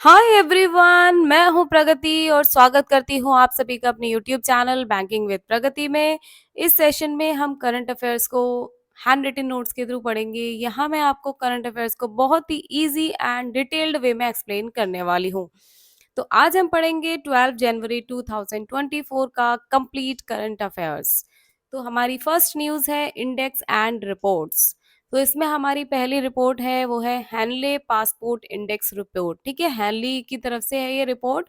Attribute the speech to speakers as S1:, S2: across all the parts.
S1: Hi everyone, मैं हूं प्रगति और स्वागत करती हूं आप सभी का अपने यूट्यूब चैनल बैंकिंग विद प्रगति में। इस सेशन में हम करंट अफेयर्स को हैंड रिटन नोट्स के थ्रू पढ़ेंगे। यहाँ मैं आपको करंट अफेयर्स को बहुत ही इजी एंड डिटेल्ड वे में एक्सप्लेन करने वाली हूँ। तो आज हम पढ़ेंगे 12 जनवरी 2024 का कंप्लीट करंट अफेयर्स। तो हमारी फर्स्ट न्यूज़ है इंडेक्स एंड रिपोर्ट्स। तो इसमें हमारी पहली रिपोर्ट है वो है हैनले पासपोर्ट इंडेक्स रिपोर्ट। ठीक है, हैनली की तरफ से है ये रिपोर्ट।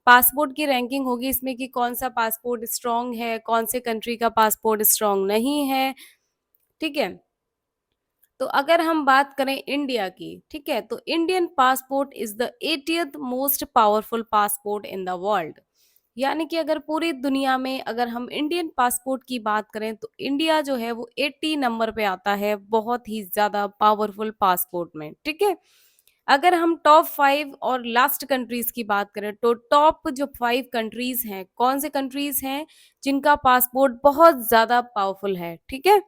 S1: पासपोर्ट की रैंकिंग होगी इसमें कि कौन सा पासपोर्ट स्ट्रांग है, कौन से कंट्री का पासपोर्ट स्ट्रांग नहीं है। ठीक है, तो अगर हम बात करें इंडिया की, ठीक है, तो Indian passport is the 80th most powerful passport in the world. यानी कि अगर पूरी दुनिया में अगर हम इंडियन पासपोर्ट की बात करें तो इंडिया जो है वो 80 नंबर पे आता है, बहुत ही ज्यादा पावरफुल पासपोर्ट में। ठीक है, अगर हम टॉप 5 और लास्ट कंट्रीज की बात करें तो टॉप जो 5 कंट्रीज हैं, कौन से कंट्रीज हैं जिनका पासपोर्ट बहुत ज्यादा पावरफुल है। ठीक है,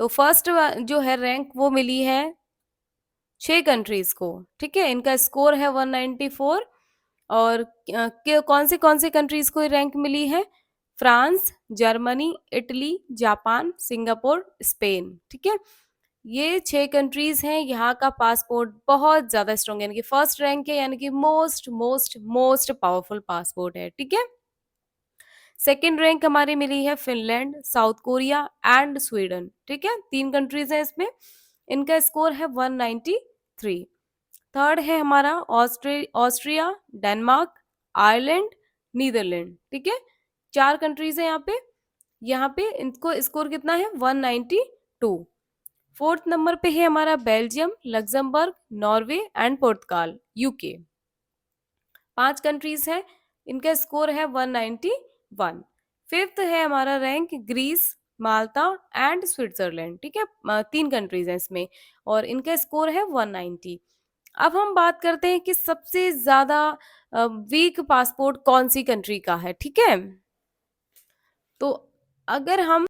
S1: तो फर्स्ट जो है रैंक वो मिली है 6 कंट्रीज को। ठीक है, इनका स्कोर है 194। और कौन से कंट्रीज को रैंक मिली है? France, Germany, Italy, Japan, Singapore, Spain. ठीक है, ये 6 कंट्रीज हैं, यहाँ का पासपोर्ट बहुत ज्यादा स्ट्रॉन्ग है, यानी कि फर्स्ट रैंक है, यानी कि most most most powerful passport है। ठीक है, सेकेंड रैंक हमारी मिली है Finland, south Korea and Sweden. ठीक है, 3 कंट्रीज हैं इसमें, इनका स्कोर है 193। थर्ड है हमारा ऑस्ट्रिया, डेनमार्क, आयरलैंड, नीदरलैंड। ठीक है, 4 कंट्रीज है यहाँ पे इनको स्कोर कितना है? 192। फोर्थ नंबर पे है हमारा Belgium, Luxembourg, Norway and Portugal, UK. 5 countries है, इनका स्कोर है 191। फिफ्थ है हमारा rank Greece, Malta and Switzerland. ठीक है, 3 कंट्रीज है इसमें और इनका स्कोर है 190। अब हम बात करते हैं कि सबसे ज्यादा वीक पासपोर्ट कौन सी कंट्री का है। ठीक है, तो अगर हम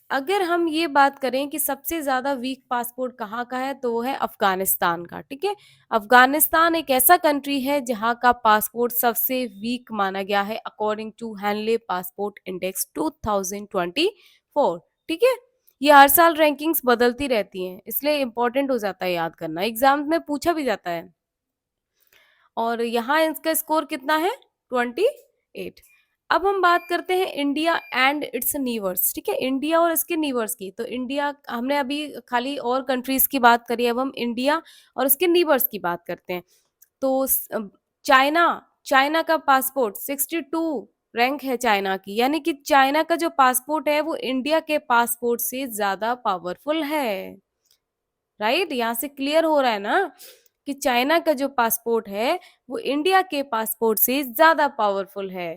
S1: अगर हम ये बात करें कि सबसे ज्यादा वीक पासपोर्ट कहाँ का है तो वो है अफगानिस्तान का। ठीक है, अफगानिस्तान एक ऐसा कंट्री है जहाँ का पासपोर्ट सबसे वीक माना गया है according to Henley passport index 2024। ठीक है, ये हर साल रैंकिंग्स बदलती रहती हैं, इसलिए इंपॉर्टेंट हो जाता है याद करना, एग्जाम में पूछा भी जाता है। और यहाँ इसका स्कोर कितना है? 28। अब हम बात करते हैं इंडिया एंड इट्स नीवर्स। ठीक है, इंडिया और इसके नीवर्स की। तो इंडिया हमने अभी खाली और कंट्रीज की बात करी, अब हम इंडिया और उसके नीवर्स की बात करते हैं। तो चाइना, चाइना का पासपोर्ट 62 रैंक है चाइना की, यानी कि चाइना का जो पासपोर्ट है वो इंडिया के पासपोर्ट से ज्यादा पावरफुल है। राइट, यहाँ से क्लियर हो रहा है ना कि चाइना का जो पासपोर्ट है वो इंडिया के पासपोर्ट से ज्यादा पावरफुल है।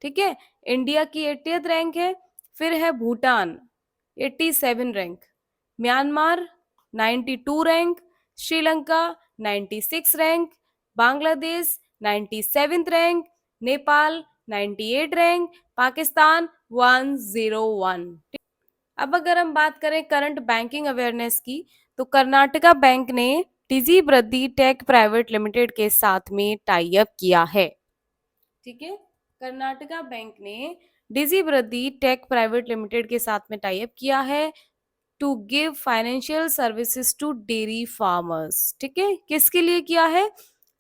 S1: ठीक है, इंडिया की 80th रैंक है। फिर है Bhutan 87 rank, Myanmar 92 rank, Sri Lanka 96 rank, Bangladesh 97 rank, Nepal 98 rank, Pakistan 101। अब अगर हम बात करें करंट बैंकिंग अवेयरनेस की, तो कर्नाटका बैंक ने टीजी ब्रदी टेक प्राइवेट लिमिटेड के साथ में टाई अप किया है। ठीक है, कर्नाटका बैंक ने डिजी ब्रदी टेक प्राइवेट लिमिटेड के साथ में टाई अप किया है to give financial services to dairy farmers. ठीक है, किसके लिए किया है?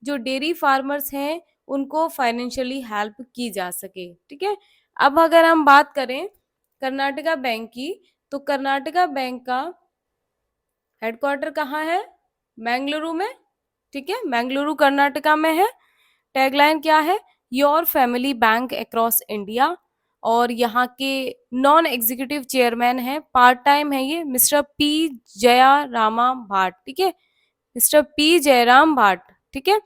S1: जो डेयरी फार्मर्स हैं उनको फाइनेंशियली हेल्प की जा सके। ठीक है, अब अगर हम बात करें कर्नाटका बैंक की, तो कर्नाटका बैंक का हेडक्वार्टर कहाँ है? बेंगलुरु में। ठीक है, बेंगलुरु कर्नाटका में है। टैगलाइन क्या है? Your family bank across India. और यहाँ के नॉन एग्जीक्यूटिव चेयरमैन है, पार्ट टाइम है ये, मिस्टर पी जया रामा भाट। ठीक है, मिस्टर पी जयराम भाट। ठीक है,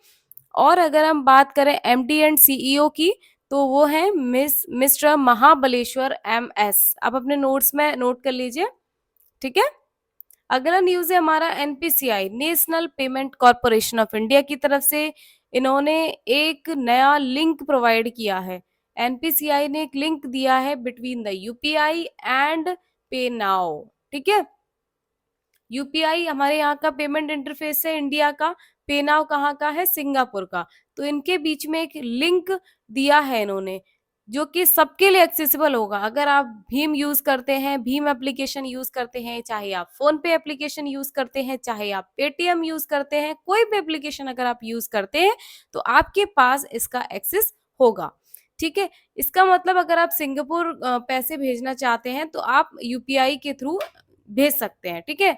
S1: और अगर हम बात करें एमडी एंड सीईओ की, तो वो है मिस्टर महाबलेश्वर एम एस। आप अपने नोट्स में नोट कर लीजिए। ठीक है, अगला न्यूज है हमारा NPCI, national payment corporation of India की तरफ से इन्होंने एक नया लिंक प्रोवाइड किया है। एनपीसीआई ने एक लिंक दिया है बिटवीन द यूपीआई एंड पे नाउ। ठीक है, यूपीआई हमारे यहाँ का पेमेंट इंटरफेस है इंडिया का, पेनाव कहाँ का है, सिंगापुर का। तो इनके बीच में एक लिंक दिया है इन्होंने, जो कि सबके लिए एक्सेसिबल होगा। अगर आप भीम यूज करते हैं, भीम एप्लीकेशन यूज करते हैं, चाहे आप फोन पे एप्लीकेशन यूज करते हैं, चाहे आप पेटीएम यूज करते हैं, कोई भी एप्लीकेशन अगर आप यूज करते हैं तो आपके पास इसका एक्सेस होगा। ठीक है, इसका मतलब अगर आप सिंगापुर पैसे भेजना चाहते हैं तो आप यूपीआई के थ्रू भेज सकते हैं। ठीक है,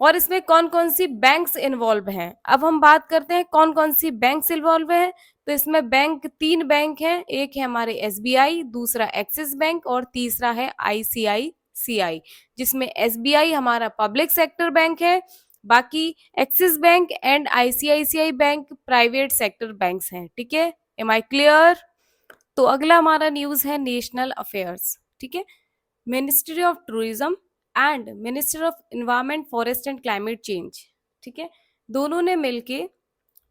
S1: और इसमें कौन कौन सी बैंक्स इन्वॉल्व हैं, अब हम बात करते हैं कौन कौन सी बैंक्स इन्वॉल्व हैं। तो इसमें बैंक, तीन बैंक हैं, एक है हमारे एसबीआई, दूसरा एक्सिस बैंक और तीसरा है आईसीआईसीआई, जिसमें एसबीआई हमारा पब्लिक सेक्टर बैंक है, बाकी axis bank and ICICI bank private sector banks हैं। ठीक है, एम आई क्लियर। तो अगला हमारा न्यूज है नेशनल अफेयर्स। ठीक है, ministry of tourism and minister of environment forest and climate change, ठीक है, दोनों ने मिलके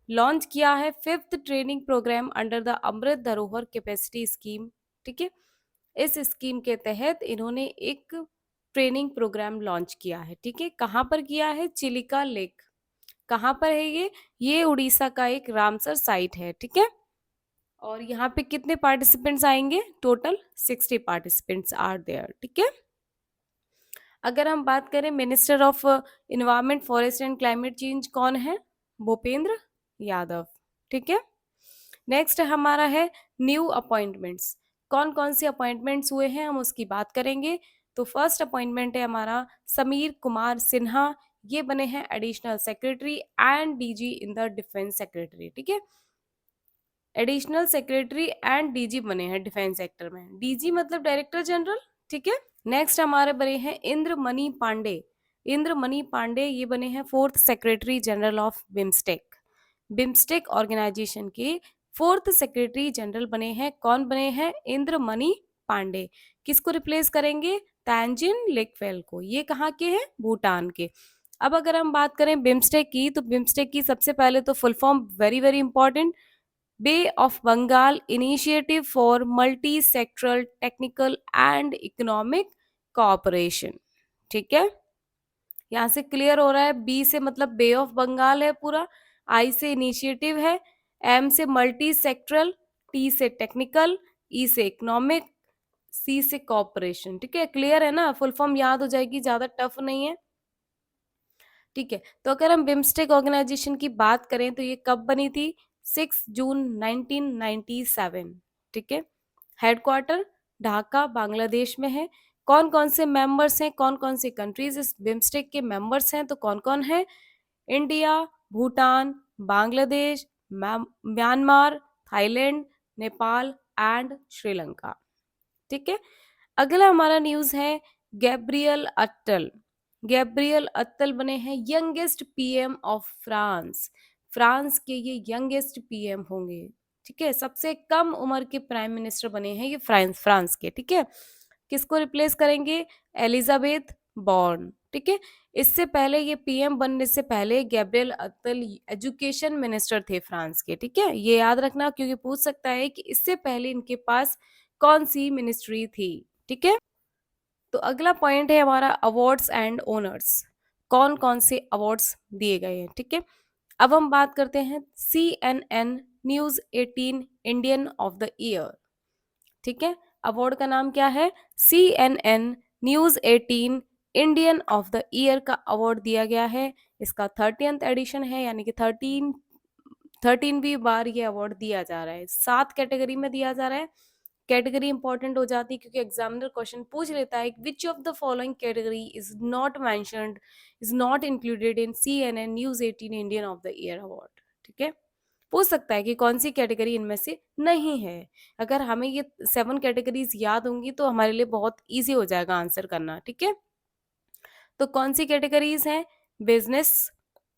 S1: लॉन्च किया है fifth training programme under the Amrit Dharohar capacity scheme. ठीक है, इस स्कीम के तहत इन्होंने एक ट्रेनिंग प्रोग्राम लॉन्च किया है। ठीक है, कहाँ पर किया है, चिलिका लेक। कहाँ पर है ये उड़ीसा का एक रामसर साइट है। ठीक है, और यहाँ पे कितने पार्टिसिपेंट्स आएंगे, टोटल 60 पार्टिसिपेंट्स आर देयर। ठीक है, अगर हम बात करें minister of environment forest and climate change कौन है, भूपेंद्र यादव। ठीक है, नेक्स्ट हमारा है न्यू अपॉइंटमेंट्स, कौन कौन से अपॉइंटमेंट्स हुए हैं हम उसकी बात करेंगे। तो फर्स्ट अपॉइंटमेंट है हमारा समीर कुमार सिन्हा, ये बने हैं additional secretary and DG in the defence secretary. ठीक है, एडिशनल सेक्रेटरी एंड डीजी बने हैं डिफेंस सेक्टर में, डीजी मतलब डायरेक्टर जनरल। ठीक है, नेक्स्ट हमारे बने हैं इंद्रमणि पांडे, इंद्रमणि पांडे ये बने हैं fourth secretary general of BIMSTEC, BIMSTEC organisation के फोर्थ सेक्रेटरी जनरल बने हैं। कौन बने हैं, इंद्रमणि पांडे। किसको रिप्लेस करेंगे, तैंजिन लेकफेल को, ये कहाँ के हैं, भूटान के। अब अगर हम बात करें बिम्स्टेक की, तो बिम्स्टेक की सबसे पहले तो full form very very important, bay of Bengal initiative for multi sectoral technical and economic cooperation. ठीक है, यहाँ से क्लियर हो रहा है, बी से मतलब बे ऑफ बंगाल है पूरा, आई से इनिशिएटिव है, एम से मल्टी सेक्टरल, टी से टेक्निकल, ई से इकोनॉमिक, सी से कॉपरेशन। ठीक है, क्लियर है ना, फुल फॉर्म याद हो जाएगी, ज्यादा टफ नहीं है। ठीक है, तो अगर हम बिम्स्टेक ऑर्गेनाइजेशन की बात करें तो ये कब बनी थी, 6 जून 1997। ठीक है, हेडक्वार्टर ढाका बांग्लादेश में है। कौन कौन से मेंबर्स हैं, कौन कौन से कंट्रीज इस बिम्स्टेक के मेंबर्स हैं, तो कौन कौन है, India, Bhutan, Bangladesh, Myanmar, Thailand, Nepal and Sri Lanka. ठीक है, अगला हमारा न्यूज है गैब्रियल अट्टल, गैब्रियल अत्तल बने हैं youngest PM of France, France के ये यंगेस्ट पीएम होंगे। ठीक है, सबसे कम उम्र के प्राइम मिनिस्टर बने हैं ये फ्रांस के। ठीक है, किसको रिप्लेस करेंगे, एलिजाबेथ बॉर्न। ठीक है, इससे पहले ये पीएम बनने से पहले गैब्रियल अत्तल एजुकेशन मिनिस्टर थे फ्रांस के। ठीक है, ये याद रखना क्योंकि पूछ सकता है कि इससे पहले इनके पास कौन सी मिनिस्ट्री थी। ठीक है, तो अगला पॉइंट है हमारा अवार्ड्स एंड ओनर्स, कौन कौन से अवार्ड्स दिए गए हैं। ठीक है, अब हम बात करते हैं CNN news 18 Indian of the year. ठीक है, अवार्ड का नाम क्या है, CNN news 18 Indian of the year का अवार्ड दिया गया है। इसका 30th एडिशन है, यानी कि 13वीं बार ये अवार्ड दिया जा रहा है, 7 कैटेगरी में दिया जा रहा है। कैटेगरी इंपॉर्टेंट हो जाती है क्योंकि एग्जामिनर क्वेश्चन पूछ लेता है which of the following category is not mentioned, is not included in CNN news 18 Indian of the year award. ठीक है, पूछ सकता है कि कौन सी कैटेगरी इनमें से नहीं है। अगर हमें ये 7 कैटेगरीज याद होंगी तो हमारे लिए बहुत ईजी हो जाएगा आंसर करना। ठीक है, तो कौन सी कैटेगरीज हैं, business,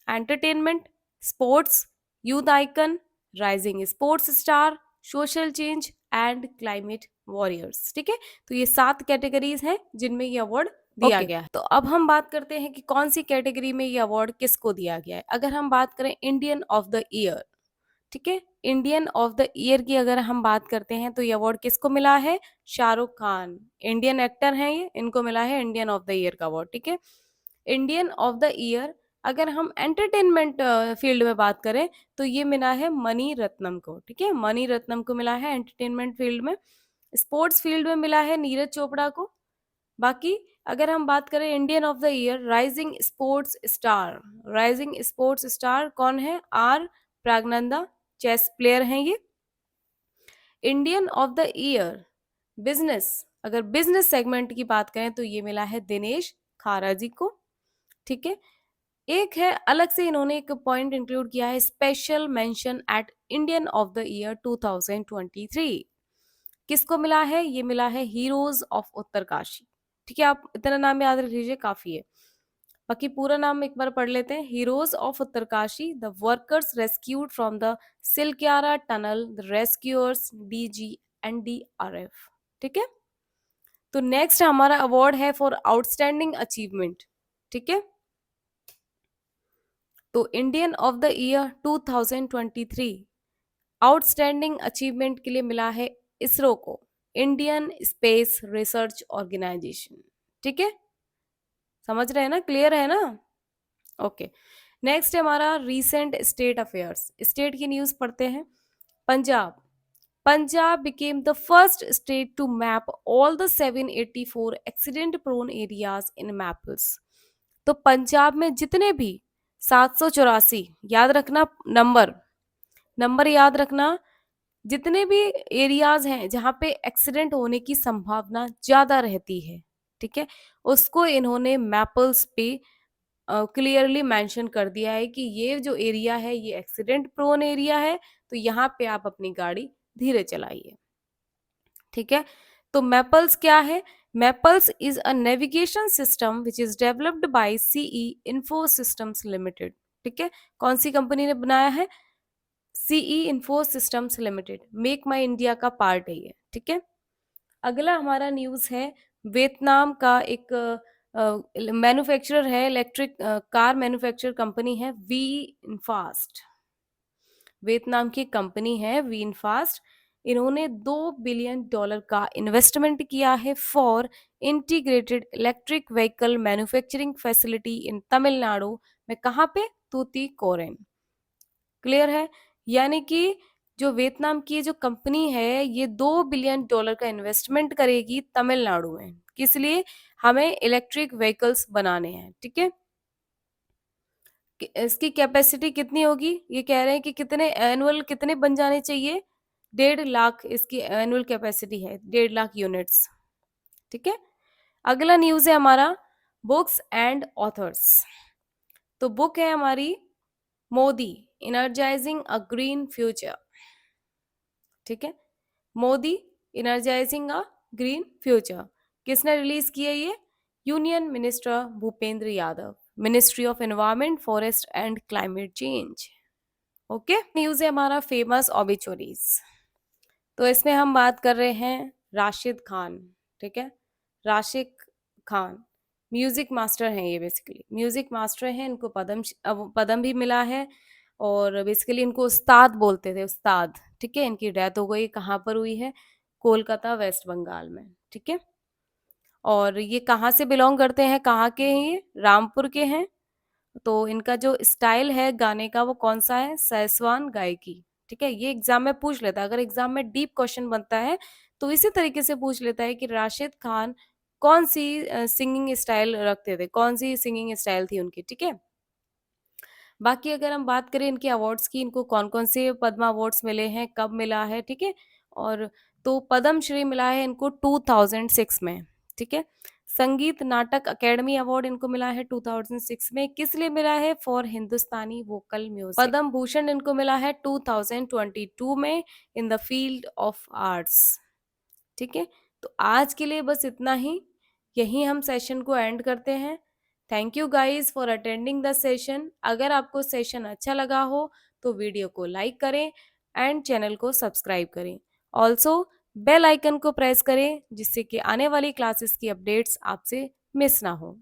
S1: entertainment, sports, youth icon, rising sports star, social change and climate warriors. ठीक है, तो ये 7 कैटेगरीज हैं जिनमें ये अवार्ड दिया गया है। तो अब हम बात करते हैं कि कौन सी कैटेगरी में ये अवार्ड किसको दिया गया है। अगर हम बात करें इंडियन ऑफ द ईयर, ठीक है, इंडियन ऑफ द ईयर की अगर हम बात करते हैं तो ये अवार्ड किसको मिला है, शाहरुख खान, इंडियन एक्टर हैं ये, इनको मिला है इंडियन ऑफ द ईयर का अवार्ड। ठीक है, इंडियन ऑफ द ईयर अगर हम एंटरटेनमेंट फील्ड में बात करें तो ये मिला है मनी रत्नम को, ठीक है, मनी रत्नम को मिला है एंटरटेनमेंट फील्ड में। स्पोर्ट्स फील्ड में मिला है नीरज चोपड़ा को। बाकी अगर हम बात करें Indian of the year rising sports star, rising sports star कौन है? आर प्रागनंदा, चेस प्लेयर हैं ये। Indian of the year business, अगर बिजनेस सेगमेंट की बात करें तो ये मिला है दिनेश खारा जी को, ठीक है। एक है अलग से इन्होंने एक पॉइंट इंक्लूड किया है, special mention at Indian of the year 2023। किसको मिला है? ये मिला है हीरोज ऑफ उत्तरकाशी, ठीक है। आप इतना नाम याद रख लीजिए, काफी है। बाकी पूरा नाम एक बार पढ़ लेते हैं। Heroes of Uttarkashi, the workers rescued from the Silkyara tunnel, the rescuers, DG and DRF, ठीक है। तो नेक्स्ट हमारा अवार्ड है फॉर आउटस्टैंडिंग अचीवमेंट, ठीक है। तो Indian of the year 2023 outstanding achievement के लिए मिला है इसरो को, इंडियन स्पेस रिसर्च ऑर्गेनाइजेशन, ठीक है। समझ रहे हैं ना, क्लियर है ना? ओके। नेक्स्ट है हमारा रीसेंट स्टेट अफेयर्स, स्टेट की न्यूज पढ़ते हैं। Punjab, Punjab became the first state to map all the 784 accident prone areas in maps। तो पंजाब में जितने भी 784, याद रखना नंबर, नंबर याद रखना, जितने भी एरियाज हैं जहां पे एक्सीडेंट होने की संभावना ज्यादा रहती है, ठीक है, उसको इन्होंने मैपल्स पे क्लियरली मेंशन कर दिया है कि ये जो एरिया है ये एक्सीडेंट प्रोन एरिया है, तो यहाँ पे आप अपनी गाड़ी धीरे चलाइए, ठीक है। तो मैपल्स क्या है? Mappls is a navigation system which is developed by CE info systems limited, ठीक है। कौन सी कंपनी ने बनाया है? CE info systems limited, make my India का पार्ट है ये, ठीक है। अगला हमारा न्यूज है, वियतनाम का एक मैन्युफैक्चरर है, इलेक्ट्रिक कार मैन्युफैक्चर कंपनी है वी इनफास्ट, वियतनाम की कंपनी है वी इनफास्ट। इन्होंने $2 बिलियन का इन्वेस्टमेंट किया है for integrated electric vehicle manufacturing facility in Tamil Nadu में, कहाँ पे? तूतीकोरिन, क्लियर है। यानी कि जो वियतनाम की जो कंपनी है ये $2 बिलियन का इन्वेस्टमेंट करेगी तमिलनाडु में, किस लिए? हमें इलेक्ट्रिक व्हीकल्स बनाने हैं, ठीक है। इसकी कैपेसिटी कितनी होगी? ये कह रहे हैं कि कितने एनुअल कितने बन जाने चाहिए? 1.5 लाख इसकी एनुअल कैपेसिटी है, 1.5 लाख यूनिट्स, ठीक है। अगला न्यूज है हमारा बुक्स एंड ऑथर्स। तो बुक है हमारी मोदी इनर्जाइजिंग अ ग्रीन फ्यूचर, ठीक है। मोदी इनर्जाइजिंग अ ग्रीन फ्यूचर किसने रिलीज किया? ये union minister Bhupendra Yadav, ministry of environment forest and climate change, okay. News है हमारा फेमस ऑबिचुरीज। तो इसमें हम बात कर रहे हैं राशिद खान, ठीक है। राशिद खान म्यूजिक मास्टर हैं, ये बेसिकली म्यूजिक मास्टर हैं, इनको पद्म भी मिला है, और बेसिकली इनको उस्ताद बोलते थे, उस्ताद, ठीक है। इनकी डेथ हो गई, कहाँ पर हुई है? कोलकाता वेस्ट बंगाल में, ठीक है। और ये कहाँ से बिलोंग करते हैं, कहाँ के हैं? ये रामपुर के हैं। तो इनका जो स्टाइल है गाने का वो कौन सा है? सैसवान गायकी, ठीक है। ये एग्जाम में पूछ लेता है, अगर एग्जाम में डीप क्वेश्चन बनता है तो इसी तरीके से पूछ लेता है कि राशिद खान कौन सी सिंगिंग स्टाइल रखते थे, कौन सी सिंगिंग स्टाइल थी उनकी, ठीक है। बाकी अगर हम बात करें इनके अवार्ड्स की, इनको कौन कौन से पद्मा अवार्ड्स मिले हैं, कब मिला है, ठीक है। और तो पद्म श्री मिला है इनको 2006 में, ठीक है। संगीत नाटक अकेडमी अवार्ड इनको मिला है 2006 में, किस लिए मिला है? For Hindustani vocal music. Padma Bhushan इनको मिला है 2022 में in the field of arts, ठीक है। तो आज के लिए बस इतना ही, यहीं हम सेशन को एंड करते हैं। Thank you guys for attending the session. अगर आपको सेशन अच्छा लगा हो तो वीडियो को लाइक करें एंड चैनल को सब्सक्राइब करें। ऑल्सो बेल आइकन को प्रेस करें जिससे कि आने वाली क्लासेस की अपडेट्स आपसे मिस ना हो।